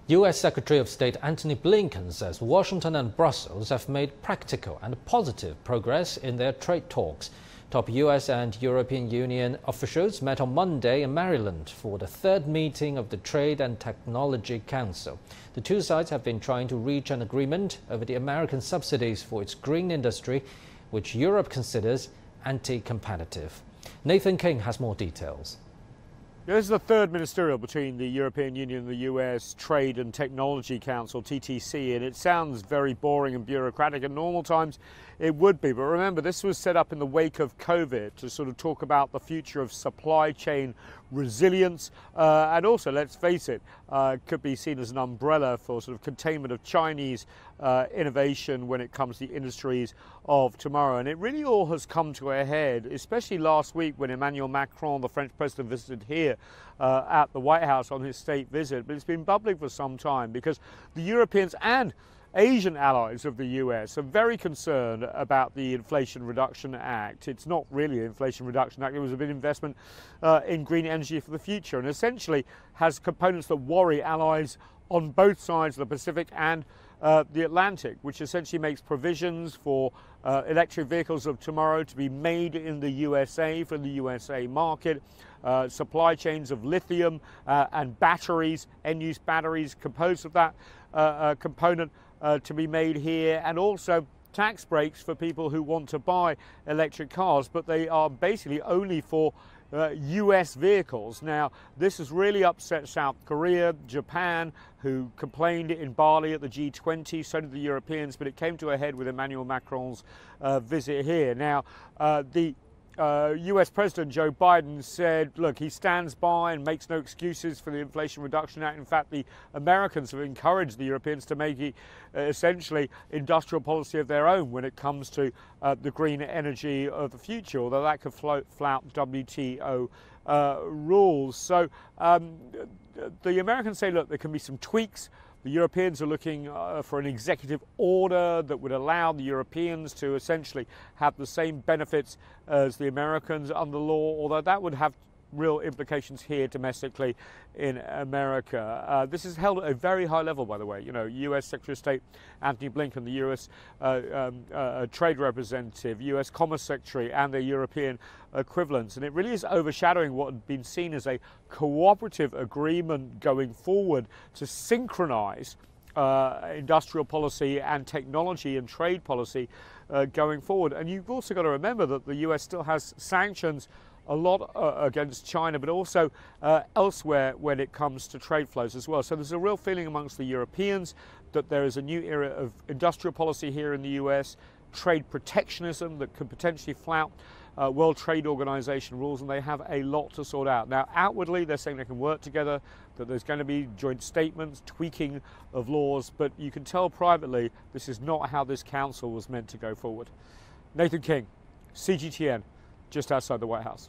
U.S. Secretary of State Antony Blinken says Washington and Brussels have made practical and positive progress in their trade talks. Top U.S. and European Union officials met on Monday in Maryland for the third meeting of the Trade and Technology Council. The two sides have been trying to reach an agreement over the American subsidies for its green industry, which Europe considers anti-competitive. Nathan King has more details. This is the third ministerial between the European Union and the US Trade and Technology Council, TTC, and it sounds very boring and bureaucratic. In normal times, it would be. But remember, this was set up in the wake of COVID to sort of talk about the future of supply chain resilience. And also, let's face it, could be seen as an umbrella for sort of containment of Chinese innovation when it comes to the industries of tomorrow. And it really all has come to a head, especially last week when Emmanuel Macron, the French president, visited here at the White House on his state visit. But it's been bubbling for some time because the Europeans and Asian allies of the US are very concerned about the Inflation Reduction Act. It's not really an Inflation Reduction Act. It was a big investment in green energy for the future, and essentially has components that worry allies on both sides of the Pacific and the Atlantic, which essentially makes provisions for electric vehicles of tomorrow to be made in the USA for the USA market, supply chains of lithium and batteries, end-use batteries composed of that component to be made here, and also tax breaks for people who want to buy electric cars, but they are basically only for US vehicles. Now, this has really upset South Korea, Japan, who complained in Bali at the G20, so did the Europeans, but it came to a head with Emmanuel Macron's visit here. Now, the US President Joe Biden said, look, he stands by and makes no excuses for the Inflation Reduction Act. In fact, the Americans have encouraged the Europeans to make it essentially industrial policy of their own when it comes to the green energy of the future, although that could flout WTO rules. So the Americans say, look, there can be some tweaks. The Europeans are looking for an executive order that would allow the Europeans to essentially have the same benefits as the Americans under law, although that would have real implications here domestically in America. This is held at a very high level, by the way. You know, US Secretary of State Antony Blinken, the US Trade Representative, US Commerce Secretary, and their European equivalents. And it really is overshadowing what had been seen as a cooperative agreement going forward to synchronize industrial policy and technology and trade policy going forward. And you've also got to remember that the US still has sanctions a lot against China, but also elsewhere when it comes to trade flows as well. So there's a real feeling amongst the Europeans that there is a new era of industrial policy here in the US, trade protectionism that could potentially flout World Trade Organization rules, and they have a lot to sort out. Now, outwardly, they're saying they can work together, that there's going to be joint statements, tweaking of laws, but you can tell privately this is not how this council was meant to go forward. Nathan King, CGTN, just outside the White House.